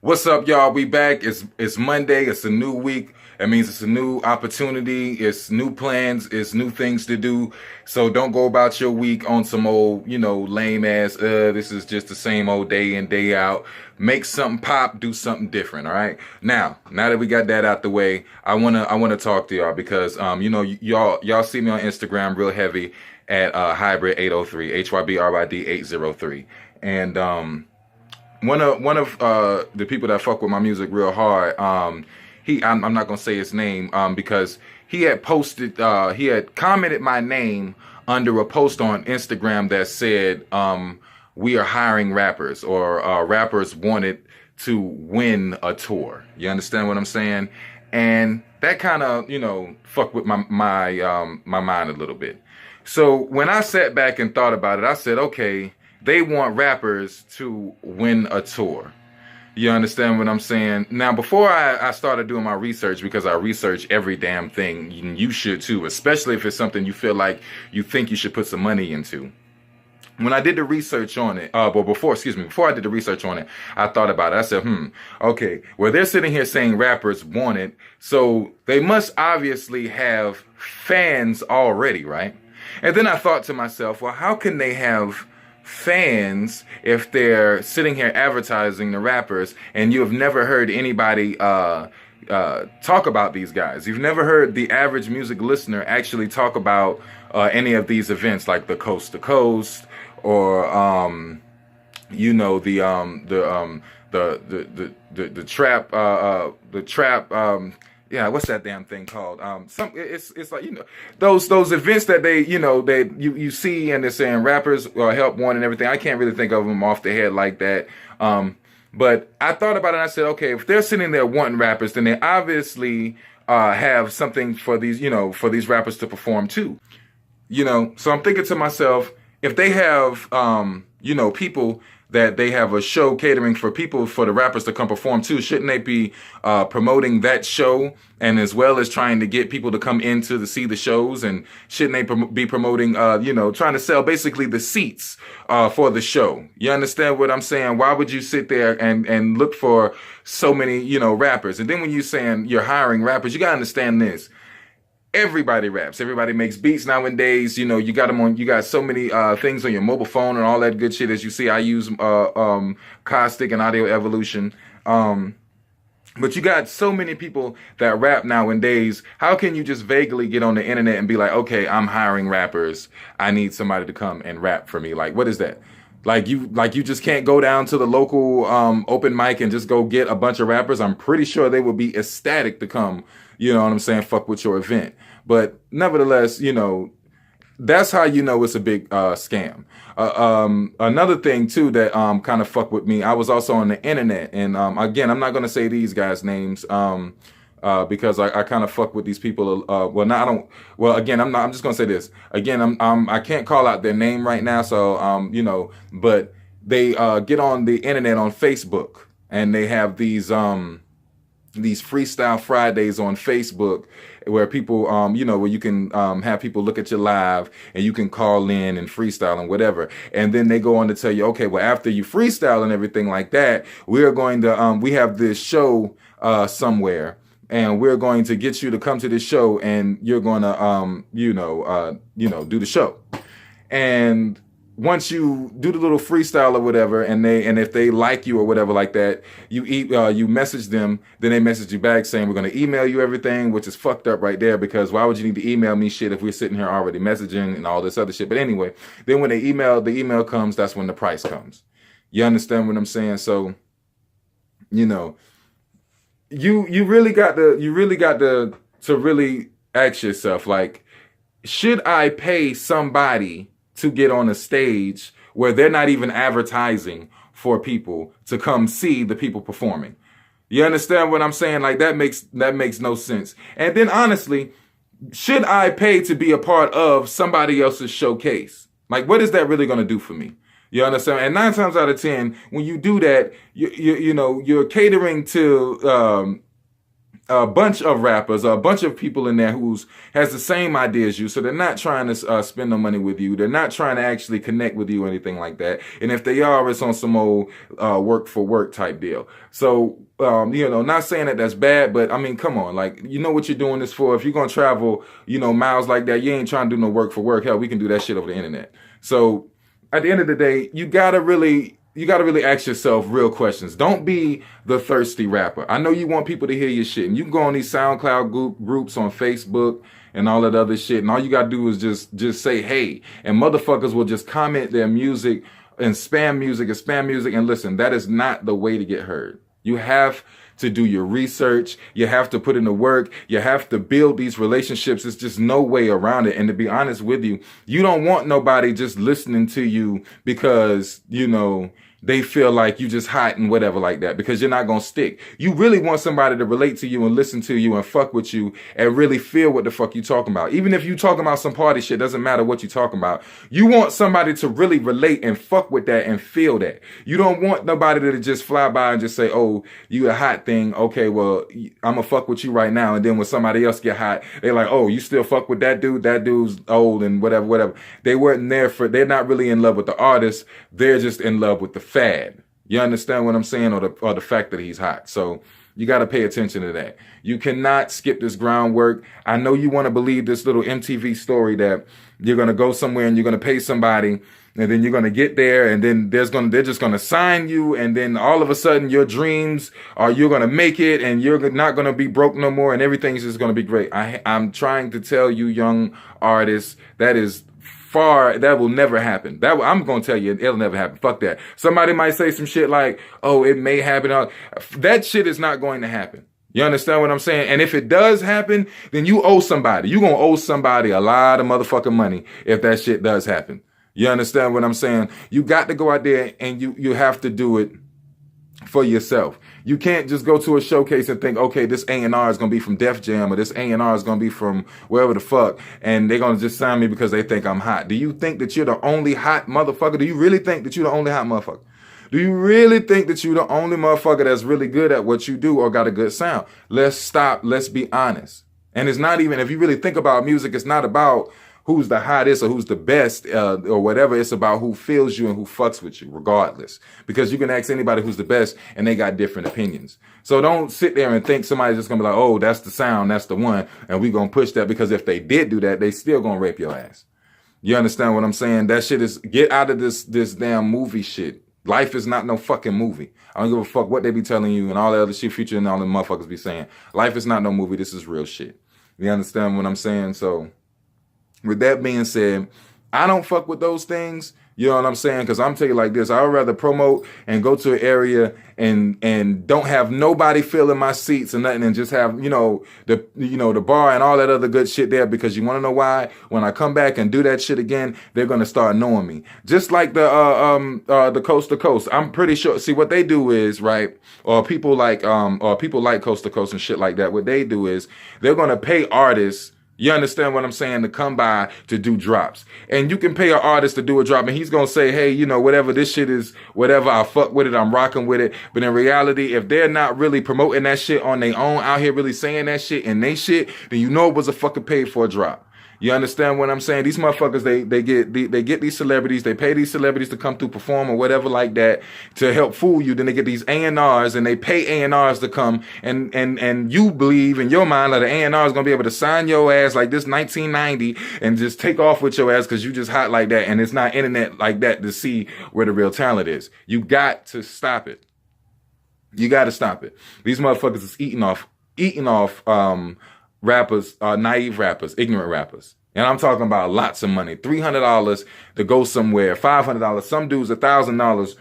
What's up, y'all? We back. It's Monday. It's a new week. That means it's a new opportunity. It's new plans. It's new things to do. So don't go about your week on some old, lame ass. This is just the same old day in day out. Make something pop. Do something different. All right. Now that we got that out the way, I wanna talk to y'all because y'all see me on Instagram real heavy at hybrid 803 HYBRYD 803 and one of the people that fuck with my music real hard, I'm not gonna say his name because he had commented my name under a post on Instagram that said we are hiring rappers, or rappers wanted to win a tour. You understand what I'm saying? And that kind of fucked with my mind a little bit. So when I sat back and thought about it, I said, okay, they want rappers to win a tour. You understand what I'm saying? Now, before I started doing my research, because I research every damn thing, you should too, especially if it's something you feel like you think you should put some money into. When I did the research on it, before I did the research on it, I thought about it. I said, okay, well, they're sitting here saying rappers want it, so they must obviously have fans already, right? And then I thought to myself, well, how can they have fans if they're sitting here advertising the rappers and you have never heard anybody talk about these guys? You've never heard the average music listener actually talk about any of these events like the Coast to Coast, or the trap yeah, what's that damn thing called? It's like those events that you see and they're saying rappers help one and everything. I can't really think of them off the head like that. But I thought about it and I said, okay, if they're sitting there wanting rappers, then they obviously have something for these rappers to perform too. So I'm thinking to myself, if they have people that they have a show catering for people, for the rappers to come perform too, shouldn't they be promoting that show, and as well as trying to get people to come in to see the shows? And shouldn't they be promoting trying to sell basically the seats for the show? You understand what I'm saying? Why would you sit there and look for so many rappers? And then when you're saying you're hiring rappers, you gotta understand this. Everybody raps. Everybody makes beats nowadays. You got them on. You got so many things on your mobile phone and all that good shit. As you see, I use Caustic and Audio Evolution. But you got so many people that rap nowadays. How can you just vaguely get on the internet and be like, okay, I'm hiring rappers. I need somebody to come and rap for me. Like, what is that? Like you just can't go down to the local open mic and just go get a bunch of rappers. I'm pretty sure they would be ecstatic to come. You know what I'm saying? Fuck with your event. But nevertheless, that's how you know it's a big scam. Another thing too that kind of fucked with me. I was also on the internet, and again, I'm not gonna say these guys' names because I kind of fuck with these people. Well, no, I don't. Well, again, I'm not. I'm just gonna say this again. I can't call out their name right now. So but they get on the internet on Facebook, and they have these freestyle Fridays on Facebook where people, where you can have people look at your live and you can call in and freestyle and whatever. And then they go on to tell you, okay, well, after you freestyle and everything like that, we're going to, we have this show somewhere, and we're going to get you to come to this show, and you're going to, do the show. And once you do the little freestyle or whatever, and if they like you or whatever like that, you message them, then they message you back saying, we're going to email you everything, which is fucked up right there, because why would you need to email me shit if we're sitting here already messaging and all this other shit? But anyway, then when the email comes, that's when the price comes. You understand what I'm saying? So, you really got to really ask yourself, like, should I pay somebody to get on a stage where they're not even advertising for people to come see the people performing? You understand what I'm saying? Like, that makes no sense. And then honestly, should I pay to be a part of somebody else's showcase? Like, what is that really going to do for me? You understand? And 9 times out of 10, when you do that, you're catering to a bunch of rappers, a bunch of people in there who's has the same idea as you. So they're not trying to spend no money with you. They're not trying to actually connect with you or anything like that. And if they are, it's on some old work for work type deal. So, not saying that that's bad, but I mean, come on, like, you know what you're doing this for. If you're going to travel, miles like that, you ain't trying to do no work for work. Hell, we can do that shit over the internet. So at the end of the day, you gotta really ask yourself real questions. Don't be the thirsty rapper. I know you want people to hear your shit, and you can go on these SoundCloud groups on Facebook and all that other shit, and all you gotta do is just say hey, and motherfuckers will just comment their music and spam music, and listen, that is not the way to get heard. You have to do your research. You have to put in the work. You have to build these relationships. It's just no way around it. And to be honest with you, you don't want nobody just listening to you because, they feel like you just hot and whatever like that, because you're not going to stick. You really want somebody to relate to you and listen to you and fuck with you and really feel what the fuck you talking about. Even if you talking about some party shit, doesn't matter what you talking about. You want somebody to really relate and fuck with that and feel that. You don't want nobody to just fly by and just say, oh, you a hot thing. Okay, well, I'm gonna fuck with you right now. And then when somebody else get hot, they're like, oh, you still fuck with that dude? That dude's old and whatever. They're not really in love with the artist. They're just in love with the fad. You understand what I'm saying? Or the fact that he's hot. So you got to pay attention to that. You cannot skip this groundwork. I know you want to believe this little MTV story that you're going to go somewhere and you're going to pay somebody, and then you're going to get there, and then they're just going to sign you, and then all of a sudden your dreams are you're going to make it, and you're not going to be broke no more, and everything's just going to be great. I'm trying to tell you, young artists, that will never happen. I'm going to tell you, it'll never happen. Fuck that. Somebody might say some shit like, oh, it may happen. That shit is not going to happen. You understand what I'm saying? And if it does happen, then you owe somebody. You're going to owe somebody a lot of motherfucking money if that shit does happen. You understand what I'm saying? You got to go out there and you have to do it for yourself. You can't just go to a showcase and think, okay, this A&R is going to be from Def Jam, or this A&R is going to be from wherever the fuck, and they're going to just sign me because they think I'm hot. Do you think that you're the only hot motherfucker? Do you really think that you're the only hot motherfucker? Do you really think that you're the only motherfucker that's really good at what you do or got a good sound? Let's stop. Let's be honest. And it's not even, if you really think about music, it's not about who's the hottest or who's the best or whatever. It's about who feels you and who fucks with you, regardless. Because you can ask anybody who's the best and they got different opinions. So don't sit there and think somebody's just going to be like, oh, that's the sound, that's the one, and we going to push that, because if they did do that, they still going to rape your ass. You understand what I'm saying? That shit is, get out of this damn movie shit. Life is not no fucking movie. I don't give a fuck what they be telling you and all the other shit Future and all the motherfuckers be saying. Life is not no movie. This is real shit. You understand what I'm saying? So with that being said, I don't fuck with those things. You know what I'm saying? Because I'm telling you like this, I would rather promote and go to an area and don't have nobody filling my seats and nothing, and just have, the bar and all that other good shit there. Because you want to know why? When I come back and do that shit again, they're going to start knowing me. Just like the Coast to Coast. I'm pretty sure. See, what they do is, right, or people like Coast to Coast and shit like that. What they do is they're going to pay artists, you understand what I'm saying, to come by to do drops. And you can pay an artist to do a drop, and he's going to say, hey, whatever this shit is, whatever, I fuck with it, I'm rocking with it. But in reality, if they're not really promoting that shit on their own, out here really saying that shit and they shit, then you know it was a fucking paid for a drop. You understand what I'm saying? These motherfuckers, they get these celebrities, they pay these celebrities to come through, perform or whatever like that to help fool you. Then they get these A&Rs and they pay A&Rs to come, and you believe in your mind that the A&R is going to be able to sign your ass like this 1990 and just take off with your ass because you just hot like that. And it's not internet like that to see where the real talent is. You got to stop it. You got to stop it. These motherfuckers is eating off rappers, naive rappers, ignorant rappers. And I'm talking about lots of money. $300 to go somewhere, $500. Some dudes $1,000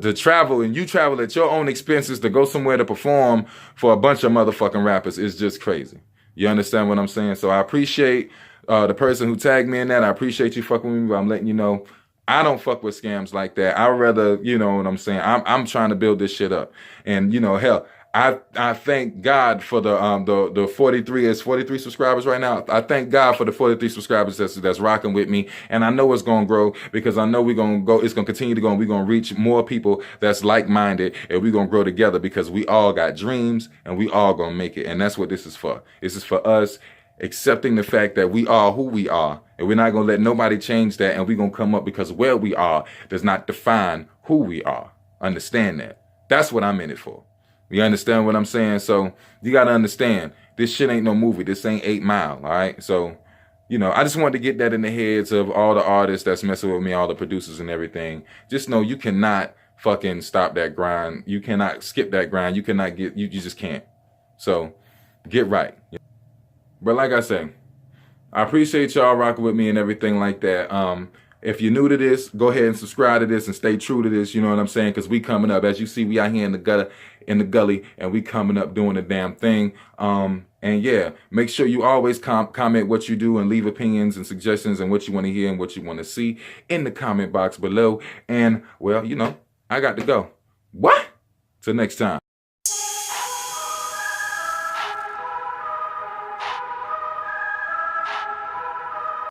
to travel, and you travel at your own expenses to go somewhere to perform for a bunch of motherfucking rappers. Is just crazy. You understand what I'm saying? So I appreciate the person who tagged me in that. I appreciate you fucking with me, but I'm letting you know I don't fuck with scams like that. I'd rather, you know what I'm saying? I'm trying to build this shit up. And, hell, I thank God for the 43 subscribers right now. I thank God for the 43 subscribers that's rocking with me, and I know it's gonna grow because I know we're gonna go. It's gonna continue to go, and we're gonna reach more people that's like minded, and we're gonna grow together because we all got dreams and we all gonna make it, and that's what this is for. This is for us accepting the fact that we are who we are, and we're not gonna let nobody change that, and we're gonna come up because where we are does not define who we are. Understand that. That's what I'm in it for. You understand what I'm saying? So you got to understand, this shit ain't no movie. This ain't 8 Mile, all right? So, I just wanted to get that in the heads of all the artists that's messing with me, all the producers and everything. Just know you cannot fucking stop that grind. You cannot skip that grind. You cannot you just can't. So get right. But like I say, I appreciate y'all rocking with me and everything like that. If you're new to this, go ahead and subscribe to this and stay true to this. You know what I'm saying? Because we coming up. As you see, we out here in the gutter, in the gully, and we coming up doing the damn thing. And yeah, make sure you always comment what you do and leave opinions and suggestions and what you want to hear and what you want to see in the comment box below. And, well, I got to go. What? Till next time.